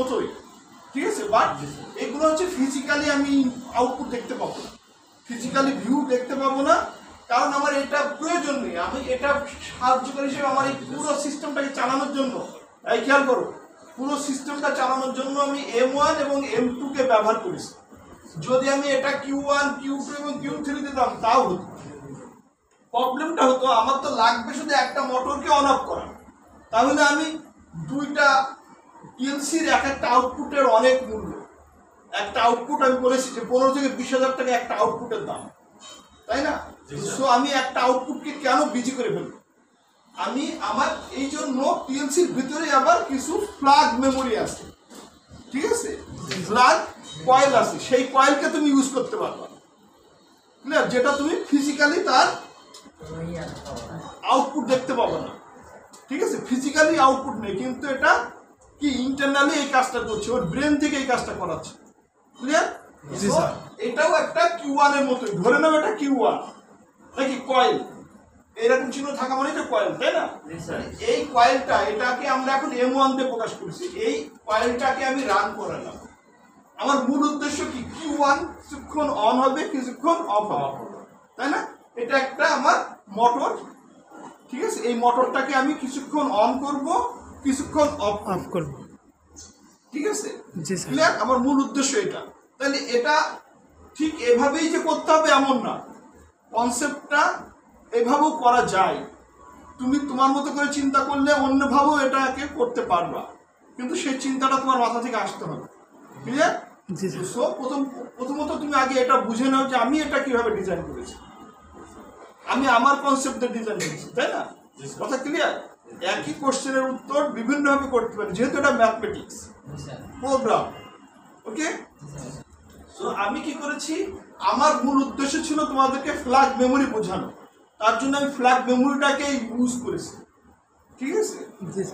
মতোই, ঠিক আছে। বাট এগুলো হচ্ছে ফিজিক্যালি আমি আউটপুট দেখতে পাবো না, ফিজিক্যালি ভিউ দেখতে পাবো না, কারণ আমার এটা প্রয়োজন নেই। আমি এটা সাহায্যকারী হিসেবে আমার এই পুরো সিস্টেমটাকে চালানোর জন্য, এই খেয়াল করো, পুরো সিস্টেমটা চালানোর জন্য আমি M1 এবং M2 কে ব্যবহার করেছি। যদি আমি এটা Q1 Q2 এবং Q3 দিতাম তাও হতো। প্রবলেমটা হতো আমার তো লাগবে শুধু একটা মোটরকে অন অফ করা, তাহলে আমি দুইটা পিএলসির এক একটা আউটপুটের অনেক মূল্য। একটা আউটপুট আমি বলেছি যে 15 থেকে 20,000 টাকা একটা আউটপুটের দাম, তাই না? সো আমি একটা আউটপুটকে কেন বিজি করে ফেলবো? আমি আমার এই জন্য পিএলসির ভিতরে আবার কিছু ফ্ল্যাগ মেমোরি আছে, ঠিক আছে, ফ্ল্যাগ কয়েল আছে, সেই কয়েলকে তুমি ইউজ করতে পারবা, ক্লিয়ার? যেটা তুমি ফিজিক্যালি তার আউটপুট দেখতে পাবো না, ঠিক আছে, ফিজিক্যালি আউটপুট নেই, কিন্তু এটা কি ইন্টারনালি এই কাজটা করছে, ওর ব্রেন থেকে এই কাজটা করাচ্ছে, ক্লিয়ার? এটাও একটা Q1 এর মতোই, ধরে নাও এটা Q1 নাকি কয়েল, এরকম চিহ্ন থাকা মানে তো কয়েল, তাই না? এই কয়েলটা, এটাকে আমরা এখন M1 দিয়ে প্রকাশ করেছি, এই কয়েলটাকে আমি রান করালাম। আমার মূল উদ্দেশ্য কি, Q1 কিছুক্ষণ অন হবে, কিছুক্ষণ অফ হবে, তাই না? এটা একটা আমার মোটর, ঠিক আছে, এই মোটরটাকে আমি কিছুক্ষণ অন করব, কিছুক্ষণ অফ করব, ঠিক আছে, ক্লিয়ার? আমার মূল উদ্দেশ্য এটা। তাহলে এটা ঠিক এভাবেই যে করতে হবে এমন না, কনসেপ্টটা এভাবেও করা যায়। তুমি তোমার মতো করে চিন্তা করলে অন্যভাবেও এটাকে করতে পারবা, কিন্তু সেই চিন্তাটা তোমার মাথা থেকে আসতে হবে, ক্লিয়ার? সো প্রথমত তুমি আগে এটা বুঝে নাও যে আমি এটা কিভাবে ডিজাইন করেছি, আমি আমার কনসেপ্টে ডিজাইন করেছি, তাই না? কথা ক্লিয়ার? একই কোশ্চেনের উত্তর বিভিন্নভাবে করতে পারি, যেহেতু এটা ম্যাথমেটিক্স প্রোগ্রাম, ওকে? সো আমি কি করেছি, আমার মূল উদ্দেশ্য ছিল তোমাদেরকে ফ্ল্যাগ মেমোরি বোঝানো, তার জন্য আমি ফ্ল্যাগ মেমোরিটাকে ইউজ করেছি, ঠিক আছে?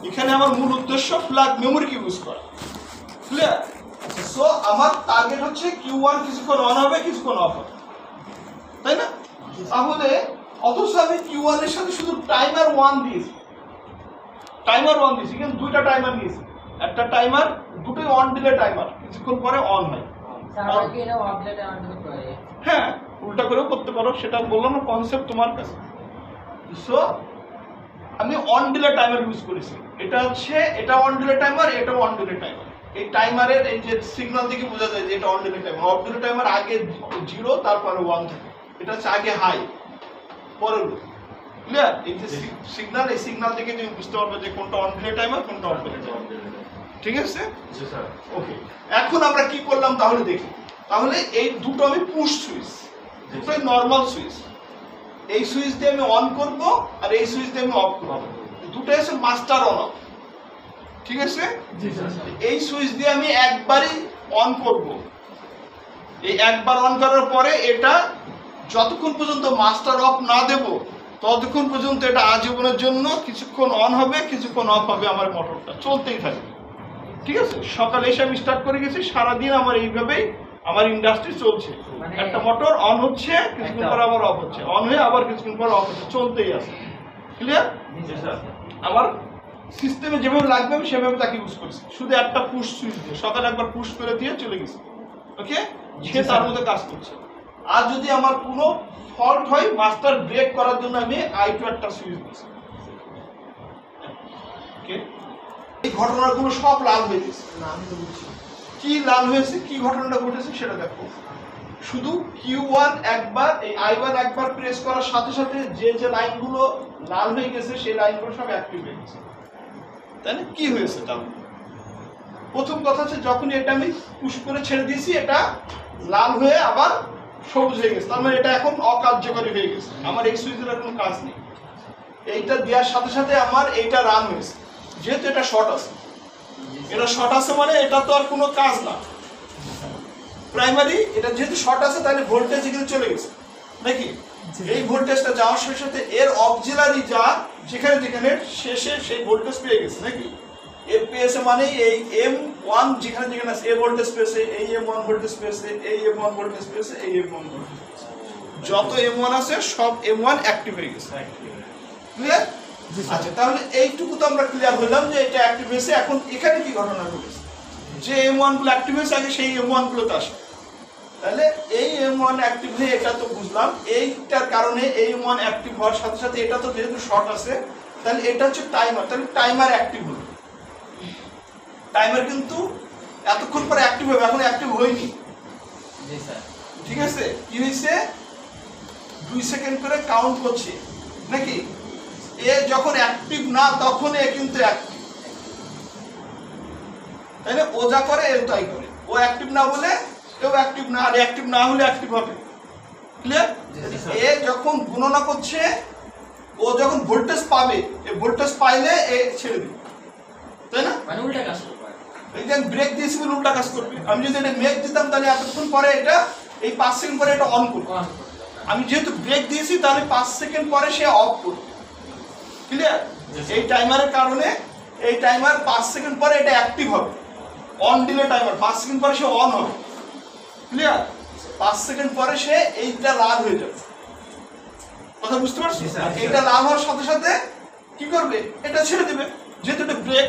এখানে আমার মূল উদ্দেশ্য ফ্ল্যাগ মেমোরিকে ইউজ করা, ক্লিয়ার? সো আমার টার্গেট হচ্ছে Q1 কিছুক্ষণ অন হবে, কিছুক্ষণ অফ হবে, তাই না? তাহলে অথচ আমি Q1 এর সাথে শুধু টাইমার 1 দিয়েছি, কিন্তু দুইটা টাইমার নিয়েছি, একটা টাইমার, দুটোই অন ডিলে টাইমার, কিছুক্ষণ পরে অন হয়। হ্যাঁ, উল্টা করেও করতে পারো, সেটা বললাম না, কনসেপ্ট তোমার কাছে। সো আমি অন ডিলে টাইমার ইউজ করেছি, এটা হচ্ছে, এটা অন ডিলে টাইমার, এটা অন ডিলে টাইমার। এই টাইমারের এই যে সিগন্যাল থেকে বোঝা যায় যে এটা on delay timer. Of delay timer আগে 0, তারপরে 1 থাকে, এটা হচ্ছে আগে হাই, পরে লো, ক্লিয়ার? এই যে সিগন্যাল, এই সিগন্যাল থেকে তুমি বুঝতে পারবে যে কোনটা অন ডিলে টাইমার, কোনটা অফ ডিলে টাইমার, ঠিক আছে? ওকে, এখন আমরা কি করলাম তাহলে দেখি। তাহলে এই দুটো আমি পুশ সুইচ, দুটোই নর্মাল সুইচ, এই সুইচ দিয়ে আমি অন করব আর এই সুইচ দিয়ে আমি অফ করব, দুটোই আছে মাস্টার অন অফ, ঠিক আছে? এই সুইচ দিয়ে আমি একবারই অন করব, এই একবার অন করার পরে এটা যতক্ষণ পর্যন্ত মাস্টার অফ না দেব ততক্ষণ পর্যন্ত এটা আজীবনের জন্য কিছুক্ষণ অন হবে, কিছুক্ষণ অফ হবে, আমার মোটরটা চলতেই থাকবে, ঠিক আছে? সকালে এসে আমি স্টার্ট করে গেছি, সারাদিন আমার এইভাবেই আমার ইন্ডাস্ট্রি চলছে, একটা মোটর অন হচ্ছে, কিছুক্ষণ পর আবার অফ হচ্ছে, অন হয়ে আবার কিছুক্ষণ পর অফ হচ্ছে, চলতেই আছে, ক্লিয়ার? আমার সিস্টেমে যেভাবে লাগবে আমি সেভাবে তাকে ইউজ করছি, শুধু একটা পুশ সুইচ দিয়ে, সকালে একবার পুশ করে দিয়ে চলে গেছি, ওকে? সে তার মধ্যে কাজ করছে। আর যদি আমার কোনো ফল্ট হয়, মাস্টার ব্রেক করার জন্য আমি I2 একটা সুইচ দিচ্ছি, ওকে? এই ঘটনাগুলো সব লাল হয়ে গেছে, কি লাল হয়েছে, কি ঘটনাটা ঘটেছে সেটা দেখো। শুধু Q1 একবার, এই I1 একবার প্রেস করার সাথে সাথে যে যে লাইনগুলো লাল হয়ে গেছে সেই লাইনগুলো সব অ্যাক্টিভ হয়ে গেছে, তাই না? কি হয়েছে তাহলে? প্রথম কথা হচ্ছে যখন এটা আমি পুশ করে ছেড়ে দিয়েছি, এটা লাল হয়ে আবার সবুজ হয়ে গেছে, তার মানে এটা এখন অকার্যকরী হয়ে গেছে, আমার এই সুইচের কোনো কাজ নেই। এইটা দেওয়ার সাথে সাথে আমার এইটা রান হয়েছে, যেহেতু এটা শর্ট আছে, এটা শর্ট আছে মানে এটা তো আর কোনো কাজ না, প্রাইমারি এটা যেহেতু শর্ট আছে তাহলে ভোল্টেজ এখানে চলে গেছে নাকি? এই ভোল্টেজটা যাওয়ার সাথে সাথে এর অক্সিলারি যা যেখানে যেখানে শেষে সেই ভোল্টেজ পেয়ে গেছে নাকি? এর পেয়েছে মানে এই M1 যেখানে যেখানে আছে এই ভোল্টেজ পেয়েছে, এই M1 ভোল্টেজ পেয়েছে, এই M1 ভোল্টেজ পেয়েছে, এই M1 ভোল্টেজ, যত M1 আছে সব M1 অ্যাক্টিভ হয়ে গেছে, ক্লিয়ার? আচ্ছা, তাহলে এইটুকু তো আমরা ক্লিয়ার হলাম যে এটা অ্যাক্টিভ হয়েছে। এখন এখানে কি ঘটনা ঘটেছে? যে M1 গুলো অ্যাক্টিভ হয়েছে আগে সেই M1 গুলোতে আসে। তাহলে এই M1 অ্যাক্টিভ হয়ে এটা তো বুঝলাম, এইটার কারণে এই M1 অ্যাক্টিভ হওয়ার সাথে সাথে এটা তো যেহেতু শর্ট আছে, তাহলে এটা হচ্ছে টাইমার। তাহলে টাইমার অ্যাক্টিভ হলো, টাইমার কিন্তু এতক্ষণ পরে অ্যাক্টিভ হবে, এখন অ্যাক্টিভ হয়নি। ঠিক আছে, কি হয়েছে 2 সেকেন্ড করে কাউন্ট হচ্ছে নাকি? এ যখন অ্যাক্টিভ না তখন এ কিন্তু অ্যাক্টিভ, তাই না? ও যা করে এও তাই করে, ও অ্যাক্টিভ না বলে এও অ্যাক্টিভ না, আর অ্যাক্টিভ না হলে অ্যাক্টিভ হবে। ক্লিয়ার? এ যখন গণনা করছে, ও যখন ভোল্টেজ পাবে, এই ভোল্টেজ পাইলে এ ছেড়ে দিবে, তাই না? মানে উল্টা কাজ করবে। এই ব্রেক দিয়েছি বলে উল্টা কাজ করবে। আমি যদি এটা মেক দিতাম তাহলে এতক্ষণ পরে এটা এই 5 সেকেন্ড পরে এটা অন করবে। আমি যেহেতু ব্রেক দিয়েছি তাহলে 5 সেকেন্ড পরে সে অফ করবে। ক্লিয়ার? এই টাইমারের কারণে এই টাইমার 5 সেকেন্ড পরে এটা অ্যাক্টিভ হবে। অন দিলে টাইমার 5 সেকেন্ড পরে সে অন হবে। ক্লিয়ার? 5 সেকেন্ড পরে সে এইটা লাল হয়ে যাবে। কথা বুঝতে পারছো? এটা লাল হওয়ার সাথে সাথে কি করবে? এটা ছেড়ে দিবে, যেহেতু এটা ব্রেক।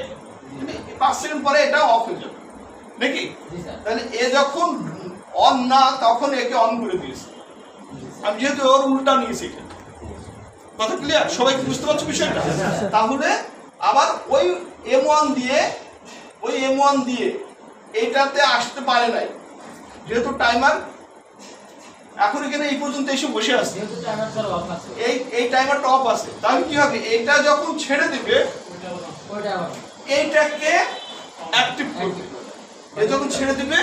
5 সেকেন্ড পরে এটা অফ হয়ে যাবে নাকি? তাহলে এ যখন অন না তখন একে অন করে দিয়েছে। আমি যেহেতু ওর উল্টা নিয়েছি এখানে। কথা ক্লিয়ার? সবাই কি বুঝতে পারছো বিষয়টা? তাহলে আবার ওই M1 দিয়ে এইটাতে আসতে পারে নাই, যেহেতু টাইমার এখন এখানে এই পর্যন্ত এসে বসে আছে, এই টাইমারটা অফ আছে। তাহলে কি হবে? এটা যখন ছেড়ে দিবে এইটাকে অ্যাক্টিভ করবে। এ যখন ছেড়ে দিবে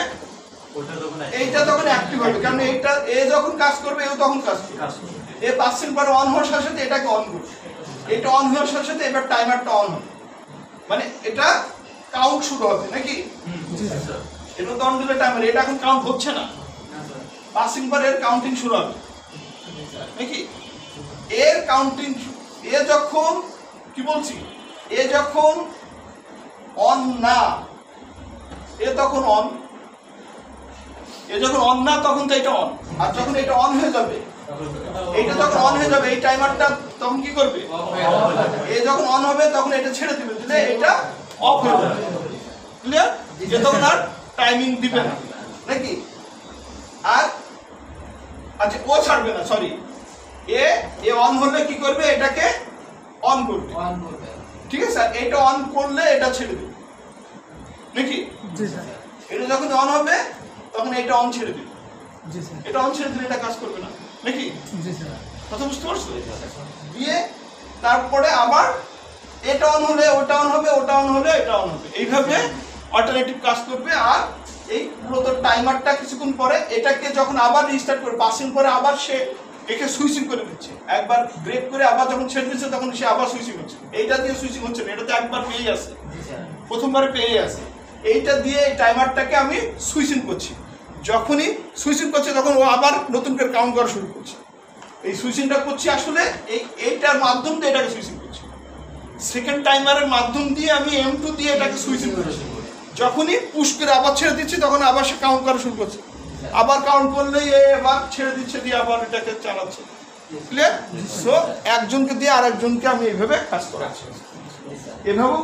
এইটা তখন অ্যাক্টিভ হবে, কারণ এইটা এ যখন কাজ করবে এও তখন কাজ করবে। এ 5 সেকেন্ড পরে অন হওয়ার সাথে সাথে এটাকে অন করবে, এটা অন হওয়ার সাথে সাথে এবার টাইমারটা অন হবে, মানে এটা কাউন্ট শুরু হবে নাকি? এটা তো অন দিলে টাইমার, এটা এখন কাউন্ট হচ্ছে না, 5 সেকেন্ড পরে এর কাউন্টিং শুরু হবে নাকি? এর কাউন্টিং এ যখন কি বলছি, এ যখন অন না, এ তখন অন, এ যখন অন না তখন তো এটা অন, আর যখন এটা অন হয়ে যাবে, এইটা যখন অন হয়ে যাবে এই টাইমারটা তখন কি করবে? এ যখন অন হবে তখন এটা ছেড়ে দিবে, দিলে এটা অফ হয়ে যাবে। ক্লিয়ার? যে তখন আর টাইমিং দিবে না নাকি? আর আচ্ছা ও ছাড়বে না, সরি, এ অন হলে কি করবে? এটাকে অন করবে। ঠিক আছে, আর এটা অন করলে এটা ছেড়ে দিবে নাকি? এটা যখন অন হবে তখন এটা অন ছেড়ে দিবে, এটা অন ছেড়ে দিলে এটা কাজ করবে না নাকি? কথা বুঝতে পারছো? দিয়ে তারপরে আবার এটা অন হলে ওটা অন হবে, ওটা অন হলে এটা অন হবে, এইভাবে অল্টারনেটিভ কাজ করবে। আর এই পুরো টাইমারটা কিছুক্ষণ পরে এটাকে যখন আবার রিস্টার্ট করে 5 সেকেন্ড পরে আবার সে একে সুইচিং করে দিচ্ছে, একবার ব্রেক করে আবার যখন ছেড়ে দিচ্ছে তখন সে আবার সুইচিং হচ্ছে। এইটা দিয়ে সুইচিং হচ্ছে না, এটা তো একবার পেয়ে আছে, প্রথমবারে পেয়ে আছে। এইটা দিয়ে এই টাইমারটাকে আমি সুইচিং করছি, যখনই সুইচিং করছে তখন ও আবার নতুন করে কাউন্ট করা শুরু করছে। এই সুইচিংটা করছি আসলে এইটার মাধ্যম দিয়ে এটাকে সুইচিং করছি, সেকেন্ড টাইমারের মাধ্যম দিয়ে আমি M2 দিয়ে এটাকে সুইচিং করছি। যখনই পুশ করে আবার ছেড়ে দিচ্ছি তখন আবার সে কাউন্ট করা শুরু করছে, আবার কাউন্ট করলেই এবার ছেড়ে দিচ্ছে, দিয়ে আবার এটাকে চালাচ্ছে। ক্লিয়ার? সো একজনকে দিয়ে আরেকজনকে আমি এইভাবে কাজ করাচ্ছি, এভাবেও